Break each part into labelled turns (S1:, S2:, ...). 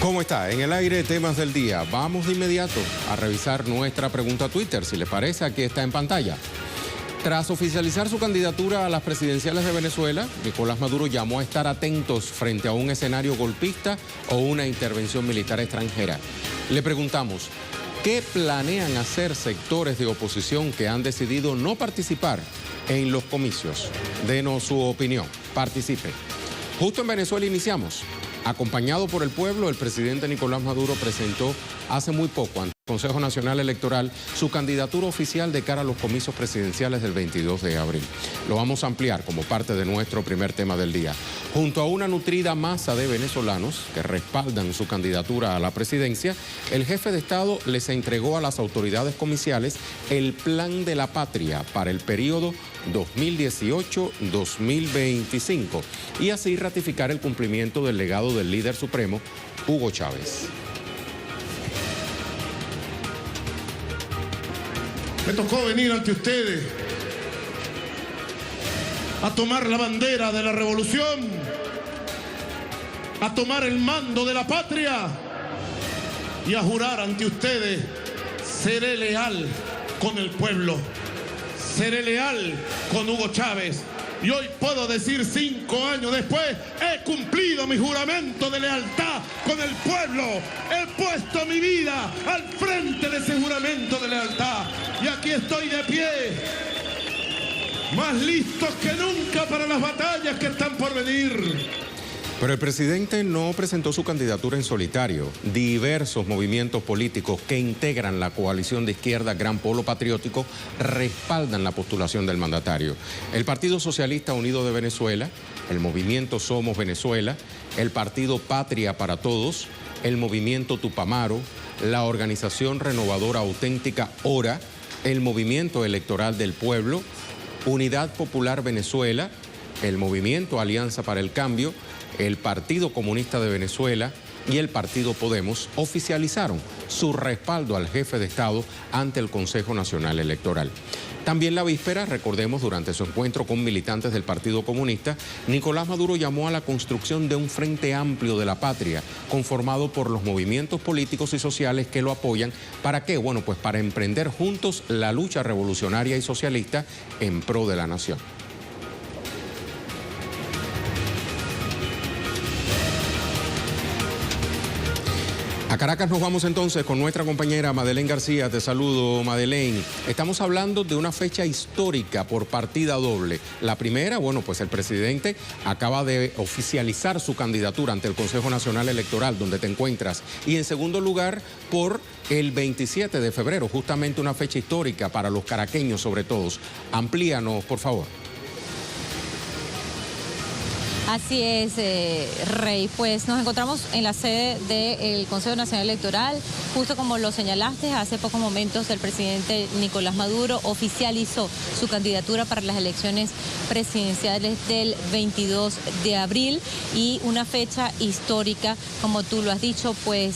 S1: ¿Cómo está? En el aire, temas del día. Vamos de inmediato a revisar nuestra pregunta a Twitter. Si les parece, aquí está en pantalla. Tras oficializar su candidatura a las presidenciales de Venezuela, Nicolás Maduro llamó a estar atentos frente a un escenario golpista o una intervención militar extranjera. Le preguntamos, ¿qué planean hacer sectores de oposición que han decidido no participar en los comicios? Denos su opinión. Participe. Justo en Venezuela iniciamos. Acompañado por el pueblo, el presidente Nicolás Maduro presentó hace muy poco ante el Consejo Nacional Electoral su candidatura oficial de cara a los comicios presidenciales del 22 de abril. Lo vamos a ampliar como parte de nuestro primer tema del día. Junto a una nutrida masa de venezolanos que respaldan su candidatura a la presidencia, el jefe de Estado les entregó a las autoridades comiciales el Plan de la Patria para el periodo 2018-2025 y así ratificar el cumplimiento del legado del líder supremo, Hugo Chávez.
S2: Me tocó venir ante ustedes a tomar la bandera de la revolución, a tomar el mando de la patria y a jurar ante ustedes: seré leal con el pueblo, seré leal con Hugo Chávez. Y hoy puedo decir, 5 años después, he cumplido mi juramento de lealtad con el pueblo. He puesto mi vida al frente de ese juramento de lealtad. Y aquí estoy de pie, más listos que nunca para las batallas que están por venir.
S1: Pero el presidente no presentó su candidatura en solitario. Diversos movimientos políticos que integran la coalición de izquierda Gran Polo Patriótico respaldan la postulación del mandatario. El Partido Socialista Unido de Venezuela, el Movimiento Somos Venezuela, el Partido Patria para Todos, el Movimiento Tupamaro, la Organización Renovadora Auténtica ORA, el Movimiento Electoral del Pueblo, Unidad Popular Venezuela, el Movimiento Alianza para el Cambio, el Partido Comunista de Venezuela y el Partido Podemos oficializaron su respaldo al jefe de Estado ante el Consejo Nacional Electoral. También la víspera, recordemos, durante su encuentro con militantes del Partido Comunista, Nicolás Maduro llamó a la construcción de un frente amplio de la patria, conformado por los movimientos políticos y sociales que lo apoyan. ¿Para qué? Bueno, pues para emprender juntos la lucha revolucionaria y socialista en pro de la nación. A Caracas nos vamos entonces con nuestra compañera Madeleine García. Te saludo, Madeleine. Estamos hablando de una fecha histórica por partida doble. La primera, bueno, pues el presidente acaba de oficializar su candidatura ante el Consejo Nacional Electoral, donde te encuentras. Y en segundo lugar, por el 27 de febrero, justamente una fecha histórica para los caraqueños sobre todo. Amplíanos, por favor.
S3: Así es, Rey. Pues nos encontramos en la sede del Consejo Nacional Electoral. Justo como lo señalaste, hace pocos momentos el presidente Nicolás Maduro oficializó su candidatura para las elecciones presidenciales del 22 de abril y una fecha histórica, como tú lo has dicho, pues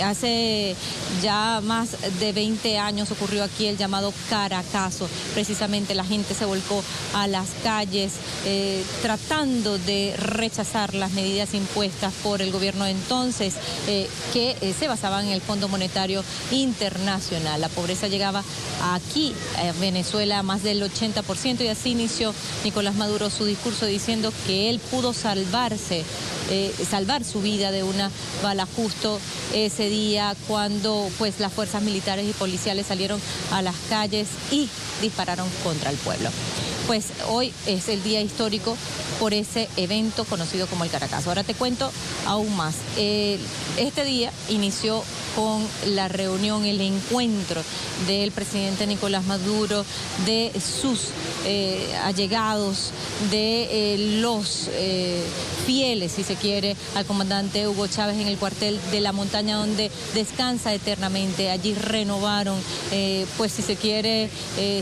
S3: hace ya más de 20 años ocurrió aquí el llamado Caracazo. Precisamente la gente se volcó a las calles tratando de rechazar las medidas impuestas por el gobierno de entonces, que se basaban en el Fondo Monetario Internacional. La pobreza llegaba aquí, a Venezuela, a más del 80%, y así inició Nicolás Maduro su discurso diciendo que él pudo salvar su vida de una bala justo ese día cuando pues las fuerzas militares y policiales salieron a las calles y dispararon contra el pueblo. pues hoy es el día histórico por ese evento conocido como el Caracazo. Ahora te cuento aún más. Este día inició con la reunión, el encuentro del presidente Nicolás Maduro, de sus allegados, de los fieles, si se quiere, al comandante Hugo Chávez en el cuartel de la montaña donde descansa eternamente. Allí renovaron, pues si se quiere,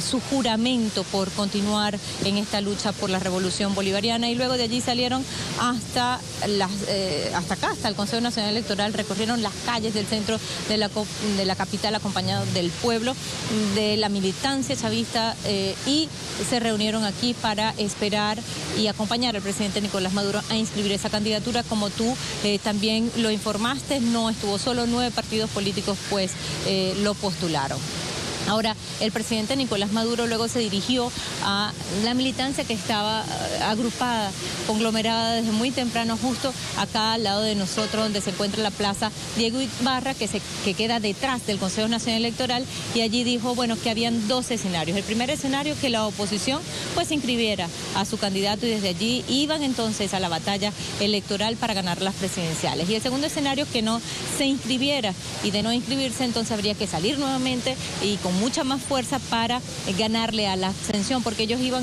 S3: su juramento por continuar en esta lucha por la revolución bolivariana, y luego de allí salieron hasta acá, hasta el Consejo Nacional Electoral, recorrieron las calles del centro de la capital acompañados del pueblo, de la militancia chavista, y se reunieron aquí para esperar y acompañar al presidente Nicolás Maduro a inscribir esa candidatura. Como tú también lo informaste, no estuvo solo, 9 partidos políticos pues lo postularon. Ahora, el presidente Nicolás Maduro luego se dirigió a la militancia que estaba agrupada, conglomerada desde muy temprano, justo acá al lado de nosotros, donde se encuentra la plaza Diego Ibarra, que queda detrás del Consejo Nacional Electoral, y allí dijo, bueno, que habían 2 escenarios. El primer escenario, que la oposición pues inscribiera a su candidato y desde allí iban entonces a la batalla electoral para ganar las presidenciales. Y el segundo escenario, que no se inscribiera, y de no inscribirse entonces habría que salir nuevamente y con mucha más fuerza para ganarle a la abstención, porque ellos iban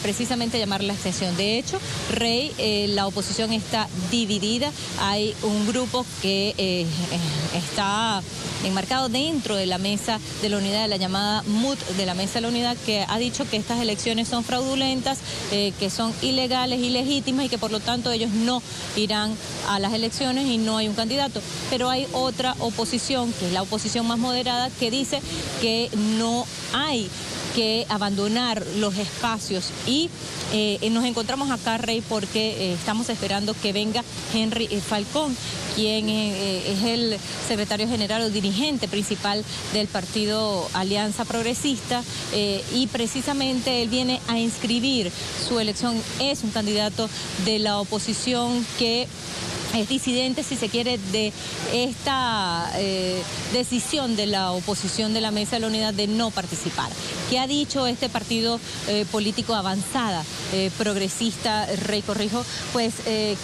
S3: precisamente a llamar la abstención. De hecho, Rey, la oposición está dividida. Hay un grupo que está enmarcado dentro de la mesa de la unidad, de la llamada MUD de la mesa de la unidad, que ha dicho que estas elecciones son fraudulentas, que son ilegales, ilegítimas, y que por lo tanto ellos no irán a las elecciones y no hay un candidato. Pero hay otra oposición, que es la oposición más moderada, que dice que no hay que abandonar los espacios, y nos encontramos acá, Rey, porque estamos esperando que venga Henry Falcón, quien es el secretario general o dirigente principal del partido Alianza Progresista, y precisamente él viene a inscribir su elección. Es un candidato de la oposición que es disidente, si se quiere, de esta decisión de la oposición de la Mesa de la Unidad de no participar. ¿Qué ha dicho este partido político Avanzada Progresista, Rey Corrijo? Pues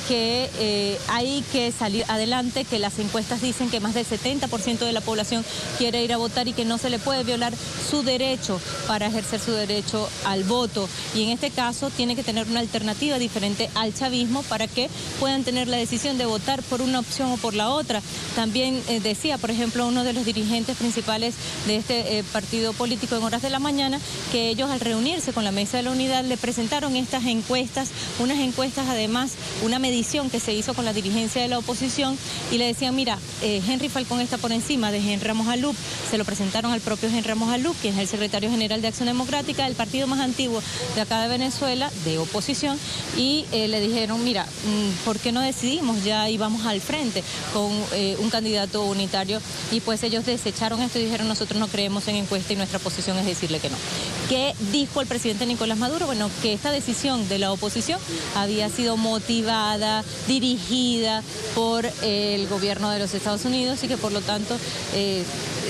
S3: que hay que salir adelante, que las encuestas dicen que más del 70% de la población quiere ir a votar y que no se le puede violar su derecho para ejercer su derecho al voto. Y en este caso tiene que tener una alternativa diferente al chavismo para que puedan tener la decisión de votar por una opción o por la otra. También decía, por ejemplo, uno de los dirigentes principales de este partido político en horas de la mañana, que ellos, al reunirse con la Mesa de la Unidad, le presentaron estas encuestas, unas encuestas, además una medición que se hizo con la dirigencia de la oposición, y le decían, mira, Henry Falcón está por encima de Henry Ramos Alup. Se lo presentaron al propio Henry Ramos Alup, quien es el secretario general de Acción Democrática, el partido más antiguo de acá de Venezuela, de oposición, y le dijeron, mira, ¿por qué no decidimos ya y vamos al frente con un candidato unitario? Y pues ellos desecharon esto y dijeron, nosotros no creemos en encuesta y nuestra posición es decirle que no. ¿Qué dijo el presidente Nicolás Maduro? Bueno, que esta decisión de la oposición había sido motivada, dirigida por el gobierno de los Estados Unidos, y que por lo tanto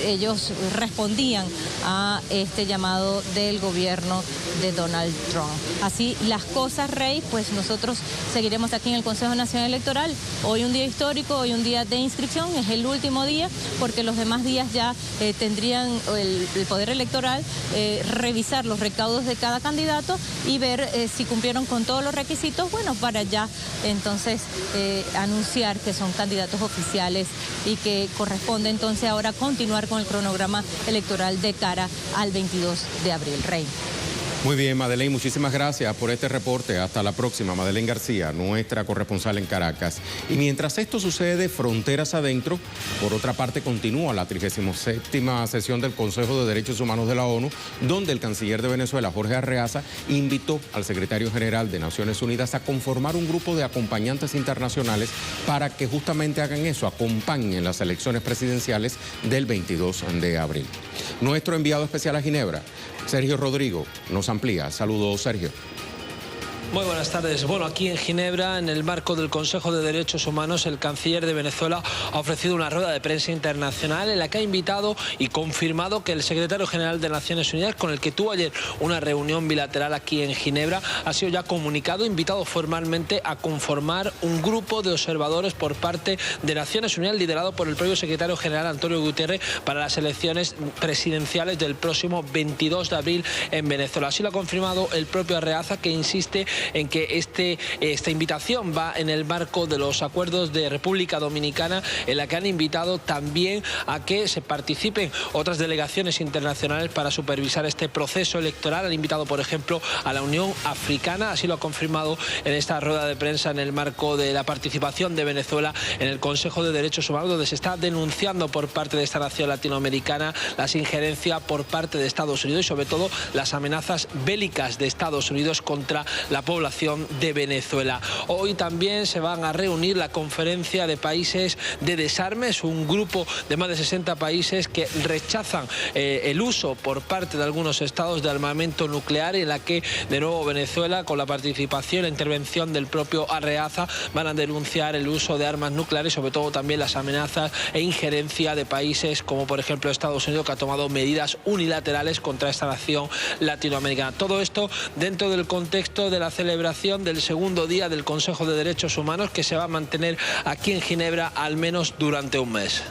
S3: ellos respondían a este llamado del gobierno de Donald Trump. Así las cosas, Rey, pues nosotros seguiremos aquí en el Consejo Nacional Electoral. Hoy un día histórico, hoy un día de inscripción, es el último día, porque los demás días ya tendrían el Poder Electoral revisar los recaudos de cada candidato y ver si cumplieron con todos los requisitos, bueno, para ya entonces anunciar que son candidatos oficiales y que corresponde entonces ahora continuar con el cronograma electoral de cara al 22 de abril. Rey.
S1: Muy bien, Madeleine, muchísimas gracias por este reporte. Hasta la próxima. Madeleine García, nuestra corresponsal en Caracas. Y mientras esto sucede fronteras adentro, por otra parte continúa la 37ª sesión del Consejo de Derechos Humanos de la ONU, donde el canciller de Venezuela, Jorge Arreaza, invitó al secretario general de Naciones Unidas a conformar un grupo de acompañantes internacionales para que justamente hagan eso, acompañen las elecciones presidenciales del 22 de abril. Nuestro enviado especial a Ginebra, Sergio Rodrigo, nos amplía. Saludos, Sergio.
S4: Muy buenas tardes. Bueno, aquí en Ginebra, en el marco del Consejo de Derechos Humanos, el canciller de Venezuela ha ofrecido una rueda de prensa internacional en la que ha invitado y confirmado que el secretario general de Naciones Unidas, con el que tuvo ayer una reunión bilateral aquí en Ginebra, ha sido ya comunicado, invitado formalmente a conformar un grupo de observadores por parte de Naciones Unidas, liderado por el propio secretario general Antonio Guterres, para las elecciones presidenciales del próximo 22 de abril en Venezuela. Así lo ha confirmado el propio Arreaza, que insiste en que esta invitación va en el marco de los acuerdos de República Dominicana, en la que han invitado también a que se participen otras delegaciones internacionales para supervisar este proceso electoral. Han invitado, por ejemplo, a la Unión Africana, así lo ha confirmado en esta rueda de prensa en el marco de la participación de Venezuela en el Consejo de Derechos Humanos, donde se está denunciando por parte de esta nación latinoamericana las injerencias por parte de Estados Unidos y sobre todo las amenazas bélicas de Estados Unidos contra la población de Venezuela. Hoy también se van a reunir la conferencia de países de desarme. Es un grupo de más de 60 países que rechazan el uso por parte de algunos estados de armamento nuclear, y en la que de nuevo Venezuela, con la participación e intervención del propio Arreaza, van a denunciar el uso de armas nucleares, sobre todo también las amenazas e injerencia de países como por ejemplo Estados Unidos, que ha tomado medidas unilaterales contra esta nación latinoamericana. Todo esto dentro del contexto de la celebración del segundo día del Consejo de Derechos Humanos, que se va a mantener aquí en Ginebra al menos durante un mes.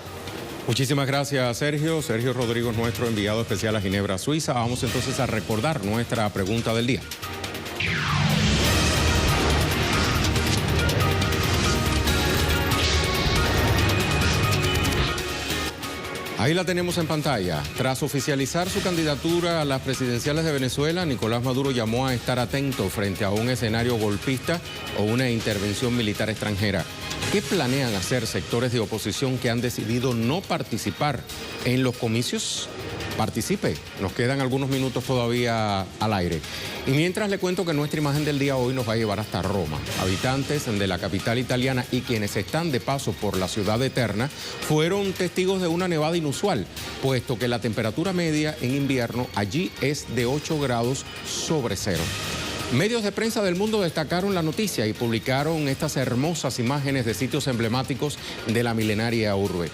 S1: Muchísimas gracias, Sergio. Sergio Rodrigo es nuestro enviado especial a Ginebra, Suiza. Vamos entonces a recordar nuestra pregunta del día. Ahí la tenemos en pantalla. Tras oficializar su candidatura a las presidenciales de Venezuela, Nicolás Maduro llamó a estar atento frente a un escenario golpista o una intervención militar extranjera. ¿Qué planean hacer sectores de oposición que han decidido no participar en los comicios? Participe. Nos quedan algunos minutos todavía al aire. Y mientras le cuento que nuestra imagen del día hoy nos va a llevar hasta Roma. Habitantes de la capital italiana y quienes están de paso por la ciudad eterna fueron testigos de una nevada inusual, puesto que la temperatura media en invierno allí es de 8 grados sobre cero. Medios de prensa del mundo destacaron la noticia y publicaron estas hermosas imágenes de sitios emblemáticos de la milenaria urbe.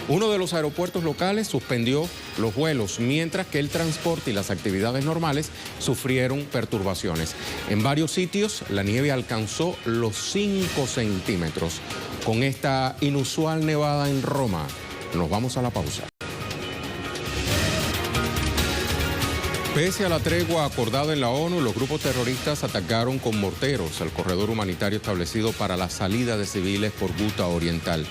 S1: Uno de los aeropuertos locales suspendió los vuelos, mientras que el transporte y las actividades normales sufrieron perturbaciones. En varios sitios la nieve alcanzó los 5 centímetros. Con esta inusual nevada en Roma, nos vamos a la pausa. Pese a la tregua acordada en la ONU, los grupos terroristas atacaron con morteros el corredor humanitario establecido para la salida de civiles por Guta Oriental.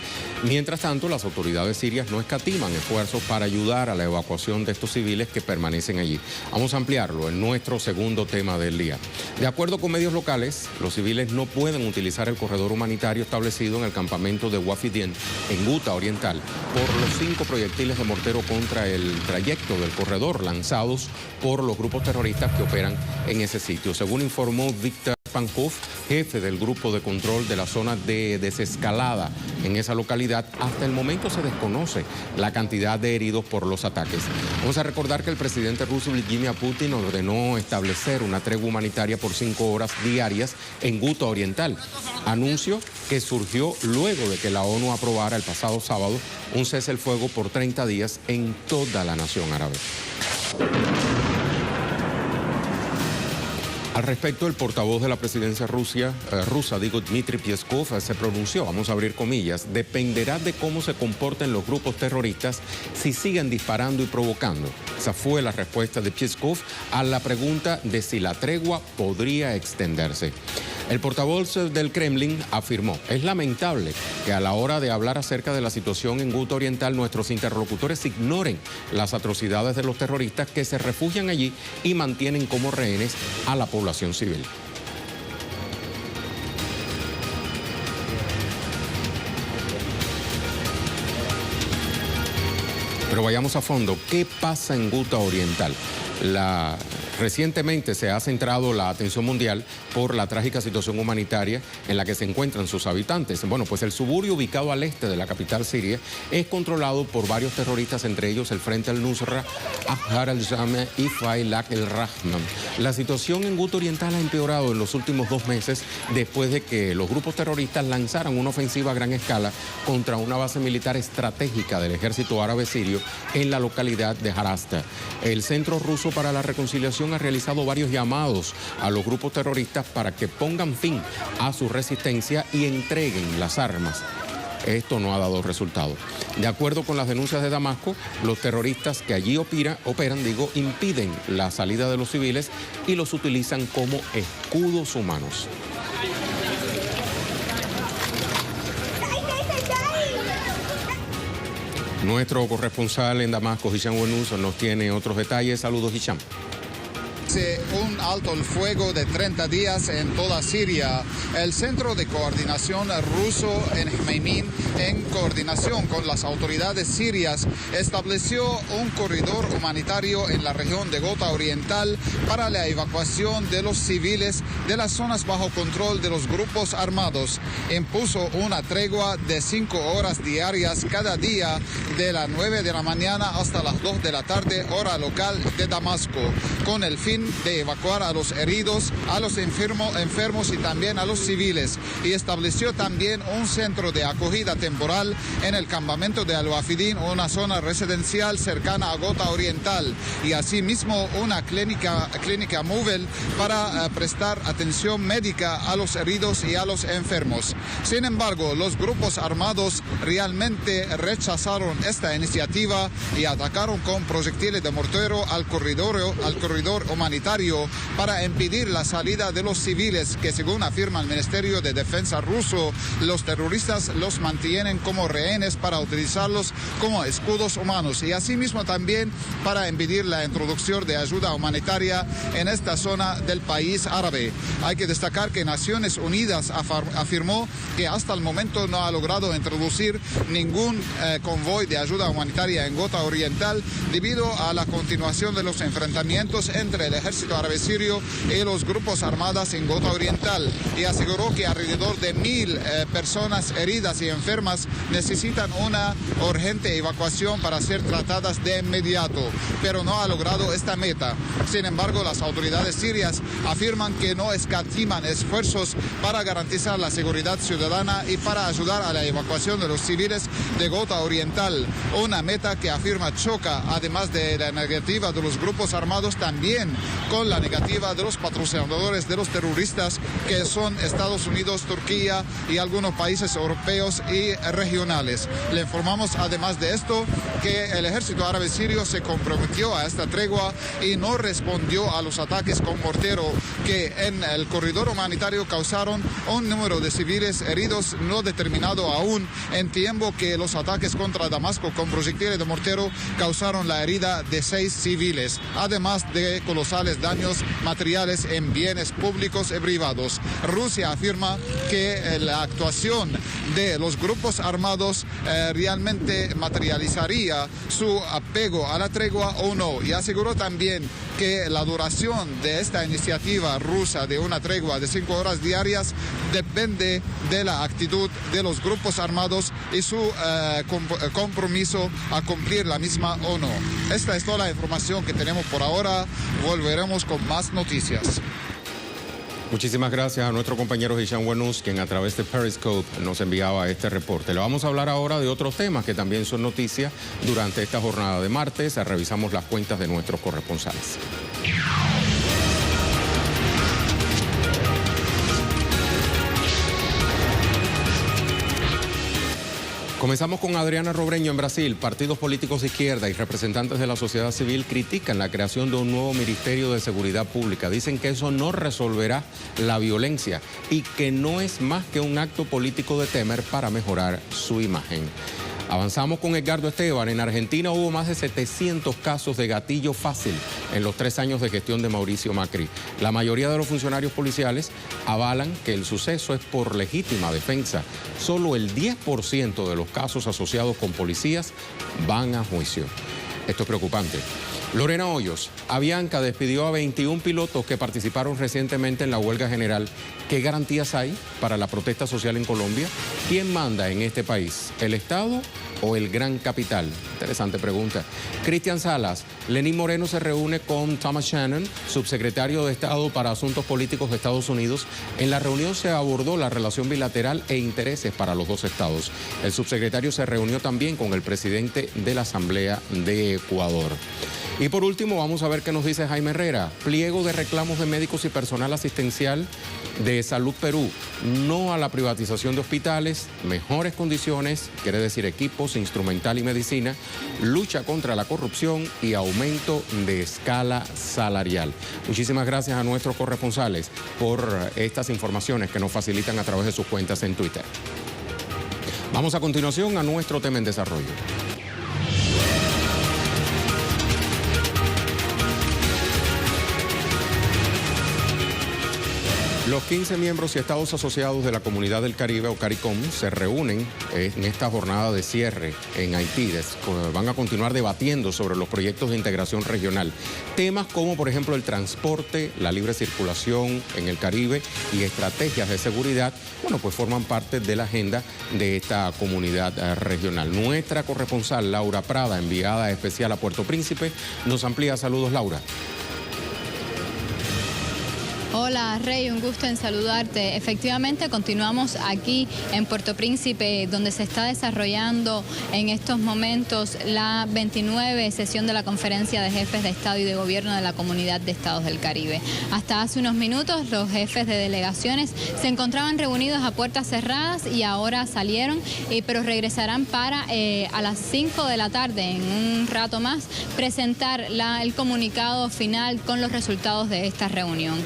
S1: Mientras tanto, las autoridades sirias no escatiman esfuerzos para ayudar a la evacuación de estos civiles que permanecen allí. Vamos a ampliarlo en nuestro segundo tema del día. De acuerdo con medios locales, los civiles no pueden utilizar el corredor humanitario establecido en el campamento de Wafidien, en Guta Oriental, por los 5 proyectiles de mortero contra el trayecto del corredor lanzados por los grupos terroristas que operan en ese sitio. Según informó Víctor Pankov, jefe del grupo de control de la zona de desescalada en esa localidad, hasta el momento se desconoce la cantidad de heridos por los ataques. Vamos a recordar que el presidente ruso Vladimir Putin ordenó establecer una tregua humanitaria por 5 horas diarias en Guta Oriental, anuncio que surgió luego de que la ONU aprobara el pasado sábado un cese el fuego por 30 días en toda la nación árabe. Al respecto, el portavoz de la presidencia rusa, Dmitry Peskov, se pronunció, vamos a abrir comillas, dependerá de cómo se comporten los grupos terroristas si siguen disparando y provocando. Esa fue la respuesta de Peskov a la pregunta de si la tregua podría extenderse. El portavoz del Kremlin afirmó, es lamentable que a la hora de hablar acerca de la situación en Guta Oriental nuestros interlocutores ignoren las atrocidades de los terroristas que se refugian allí y mantienen como rehenes a la población civil. Pero vayamos a fondo, ¿qué pasa en Guta Oriental? Recientemente se ha centrado la atención mundial por la trágica situación humanitaria en la que se encuentran sus habitantes. Bueno, pues el suburbio ubicado al este de la capital siria es controlado por varios terroristas, entre ellos el Frente al-Nusra, Ahrar al-Sham y Failaq el-Rahman. La situación en Ghouta Oriental ha empeorado en los últimos 2 meses después de que los grupos terroristas lanzaran una ofensiva a gran escala contra una base militar estratégica del ejército árabe sirio en la localidad de Harasta. El Centro Ruso para la Reconciliación ha realizado varios llamados a los grupos terroristas para que pongan fin a su resistencia y entreguen las armas. Esto no ha dado resultado. De acuerdo con las denuncias de Damasco, los terroristas que allí operan, impiden la salida de los civiles y los utilizan como escudos humanos. Nuestro corresponsal en Damasco, Hisham Wenus, nos tiene otros detalles. Saludos, Hisham.
S5: Un alto el fuego de 30 días en toda Siria. El Centro de Coordinación Ruso en Jmeimim, en coordinación con las autoridades sirias, estableció un corredor humanitario en la región de Ghouta Oriental para la evacuación de los civiles de las zonas bajo control de los grupos armados. Impuso una tregua de 5 horas diarias cada día, de las 9 de la mañana hasta las 2 de la tarde, hora local de Damasco, con el fin de evacuar a los heridos, a los enfermos y también a los civiles, y estableció también un centro de acogida temporal en el campamento de Al-Wafidin, una zona residencial cercana a Ghouta Oriental, y asimismo una clínica móvil para prestar atención médica a los heridos y a los enfermos. Sin embargo, los grupos armados realmente rechazaron esta iniciativa y atacaron con proyectiles de mortero al corredor humanitario para impedir la salida de los civiles que, según afirma el Ministerio de Defensa ruso, los terroristas los mantienen como rehenes para utilizarlos como escudos humanos, y asimismo también para impedir la introducción de ayuda humanitaria en esta zona del país árabe. Hay que destacar que Naciones Unidas afirmó que hasta el momento no ha logrado introducir ningún convoy de ayuda humanitaria en Ghouta Oriental debido a la continuación de los enfrentamientos entre el ejército árabe sirio y los grupos armados en Ghouta Oriental, y aseguró que alrededor de 1000 personas heridas y enfermas necesitan una urgente evacuación para ser tratadas de inmediato, pero no ha logrado esta meta. Sin embargo, las autoridades sirias afirman que no escatiman esfuerzos para garantizar la seguridad ciudadana y para ayudar a la evacuación de los civiles de Ghouta Oriental, una meta que afirma choca, además de la negativa de los grupos armados, también con la negativa de los patrocinadores de los terroristas, que son Estados Unidos, Turquía y algunos países europeos y regionales. Le informamos además de esto que el ejército árabe sirio se comprometió a esta tregua y no respondió a los ataques con mortero que en el corredor humanitario causaron un número de civiles heridos no determinado aún, en tiempo que los ataques contra Damasco con proyectiles de mortero causaron la herida de 6 civiles, además de colosales daños materiales en bienes públicos y privados. Rusia afirma que la actuación de los grupos armados realmente materializaría su apego a la tregua o no, y aseguró también que la duración de esta iniciativa rusa de una tregua de 5 horas diarias depende de la actitud de los grupos armados y su compromiso a cumplir la misma o no. Esta es toda la información que tenemos por ahora. Volveremos con más noticias.
S1: Muchísimas gracias a nuestro compañero Hisham Wenus, quien a través de Periscope nos enviaba este reporte. Le vamos a hablar ahora de otros temas que también son noticias durante esta jornada de martes. Revisamos las cuentas de nuestros corresponsales. Comenzamos con Adriana Robreño en Brasil. Partidos políticos de izquierda y representantes de la sociedad civil critican la creación de un nuevo Ministerio de Seguridad Pública. Dicen que eso no resolverá la violencia y que no es más que un acto político de Temer para mejorar su imagen. Avanzamos con Edgardo Esteban. En Argentina hubo más de 700 casos de gatillo fácil en los 3 años de gestión de Mauricio Macri. La mayoría de los funcionarios policiales avalan que el suceso es por legítima defensa. Solo el 10% de los casos asociados con policías van a juicio. Esto es preocupante. Lorena Hoyos, Avianca despidió a 21 pilotos que participaron recientemente en la huelga general. ¿Qué garantías hay para la protesta social en Colombia? ¿Quién manda en este país? ¿El Estado o el gran capital? Interesante pregunta. Cristian Salas, Lenín Moreno se reúne con Thomas Shannon, subsecretario de Estado para Asuntos Políticos de Estados Unidos. En la reunión se abordó la relación bilateral e intereses para los dos estados. El subsecretario se reunió también con el presidente de la Asamblea de Ecuador. Y por último, vamos a ver qué nos dice Jaime Herrera. Pliego de reclamos de médicos y personal asistencial de Salud Perú. No a la privatización de hospitales, mejores condiciones, quiere decir equipos, instrumental y medicina, lucha contra la corrupción y aumento de escala salarial. Muchísimas gracias a nuestros corresponsales por estas informaciones que nos facilitan a través de sus cuentas en Twitter. Vamos a continuación a nuestro tema en desarrollo. Los 15 miembros y estados asociados de la Comunidad del Caribe, o CARICOM, se reúnen en esta jornada de cierre en Haití. Van a continuar debatiendo sobre los proyectos de integración regional. Temas como, por ejemplo, el transporte, la libre circulación en el Caribe y estrategias de seguridad, bueno, pues forman parte de la agenda de esta comunidad regional. Nuestra corresponsal, Laura Prada, enviada especial a Puerto Príncipe, nos amplía. Saludos, Laura.
S6: Hola Rey, un gusto en saludarte. Efectivamente, continuamos aquí en Puerto Príncipe, donde se está desarrollando en estos momentos la 29 sesión de la Conferencia de Jefes de Estado y de Gobierno de la Comunidad de Estados del Caribe. Hasta hace unos minutos los jefes de delegaciones se encontraban reunidos a puertas cerradas y ahora salieron, pero regresarán para a las 5 de la tarde, en un rato más, presentar el comunicado final con los resultados de esta reunión.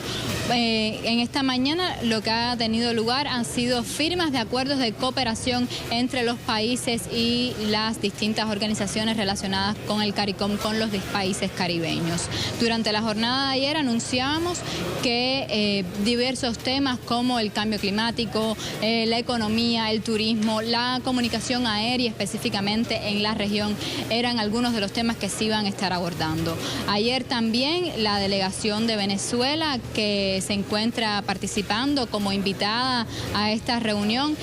S6: En esta mañana lo que ha tenido lugar han sido firmas de acuerdos de cooperación entre los países y las distintas organizaciones relacionadas con el CARICOM, con los países caribeños. Durante la jornada de ayer anunciábamos que diversos temas como el cambio climático, la economía, el turismo, la comunicación aérea específicamente en la región eran algunos de los temas que se iban a estar abordando. Ayer también la delegación de Venezuela, que se encuentra participando como invitada a esta reunión,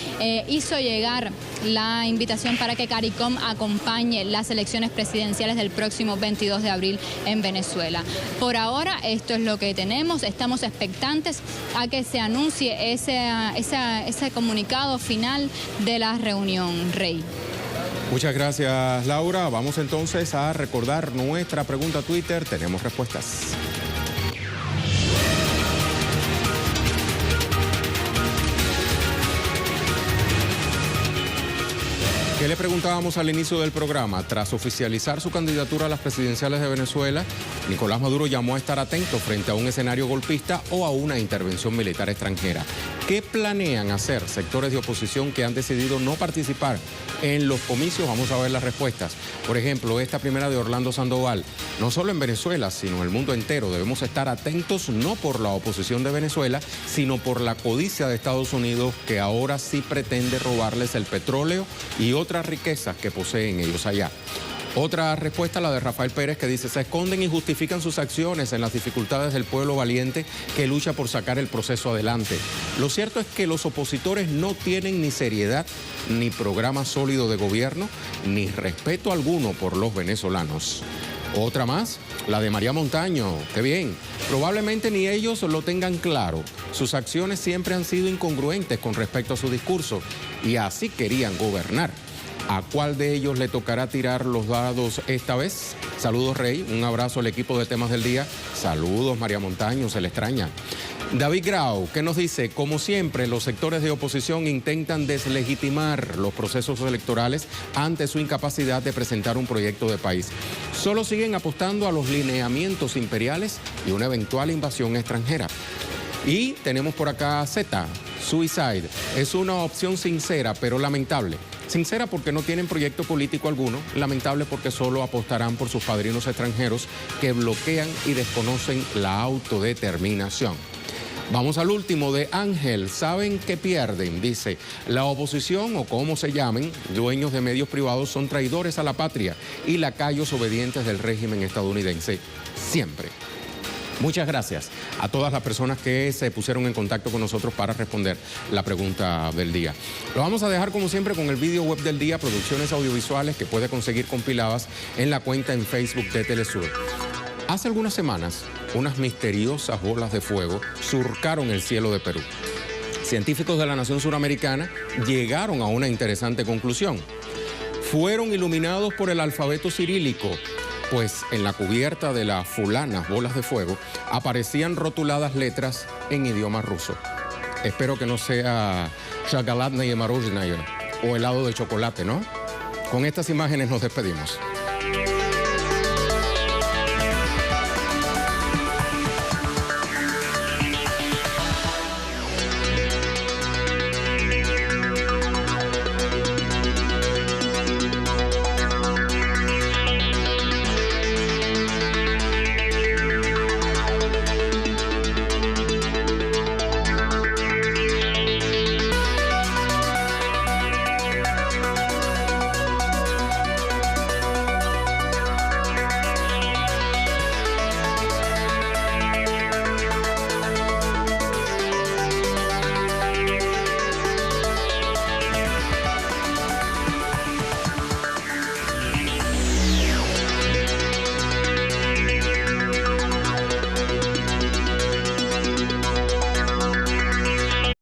S6: hizo llegar la invitación para que CARICOM acompañe las elecciones presidenciales del próximo 22 de abril en Venezuela. Por ahora esto es lo que tenemos, estamos expectantes a que se anuncie ese comunicado final de la reunión, Rey.
S1: Muchas gracias, Laura. Vamos entonces a recordar nuestra pregunta a Twitter. Tenemos respuestas. ¿Qué le preguntábamos al inicio del programa? Tras oficializar su candidatura a las presidenciales de Venezuela, Nicolás Maduro llamó a estar atento frente a un escenario golpista o a una intervención militar extranjera. ¿Qué planean hacer sectores de oposición que han decidido no participar en los comicios? Vamos a ver las respuestas. Por ejemplo, esta primera de Orlando Sandoval. No solo en Venezuela, sino en el mundo entero debemos estar atentos no por la oposición de Venezuela, sino por la codicia de Estados Unidos, que ahora sí pretende robarles el petróleo y otras riquezas que poseen ellos allá. Otra respuesta, la de Rafael Pérez, que dice: se esconden y justifican sus acciones en las dificultades del pueblo valiente que lucha por sacar el proceso adelante. Lo cierto es que los opositores no tienen ni seriedad, ni programa sólido de gobierno, ni respeto alguno por los venezolanos. Otra más, la de María Montaño. ¡Qué bien! Probablemente ni ellos lo tengan claro. Sus acciones siempre han sido incongruentes con respecto a su discurso y así querían gobernar. ¿A cuál de ellos le tocará tirar los dados esta vez? Saludos, Rey. Un abrazo al equipo de Temas del Día. Saludos, María Montaño. Se le extraña. David Grau, ¿qué nos dice? Como siempre, los sectores de oposición intentan deslegitimar los procesos electorales ante su incapacidad de presentar un proyecto de país. Solo siguen apostando a los lineamientos imperiales y una eventual invasión extranjera. Y tenemos por acá Z, Suicide. Es una opción sincera, pero lamentable. Sincera porque no tienen proyecto político alguno, lamentable porque solo apostarán por sus padrinos extranjeros que bloquean y desconocen la autodeterminación. Vamos al último de Ángel. ¿Saben qué pierden? Dice, la oposición o como se llamen, dueños de medios privados son traidores a la patria y lacayos obedientes del régimen estadounidense. Siempre. Muchas gracias a todas las personas que se pusieron en contacto con nosotros para responder la pregunta del día. Lo vamos a dejar como siempre con el video web del día, producciones audiovisuales que puede conseguir compiladas en la cuenta en Facebook de Telesur. Hace algunas semanas, unas misteriosas bolas de fuego surcaron el cielo de Perú. Científicos de la nación suramericana llegaron a una interesante conclusión. Fueron iluminados por el alfabeto cirílico, pues en la cubierta de las fulanas bolas de fuego aparecían rotuladas letras en idioma ruso. Espero que no sea Shagalatnaya Maruzhnaya o helado de chocolate, ¿no? Con estas imágenes nos despedimos.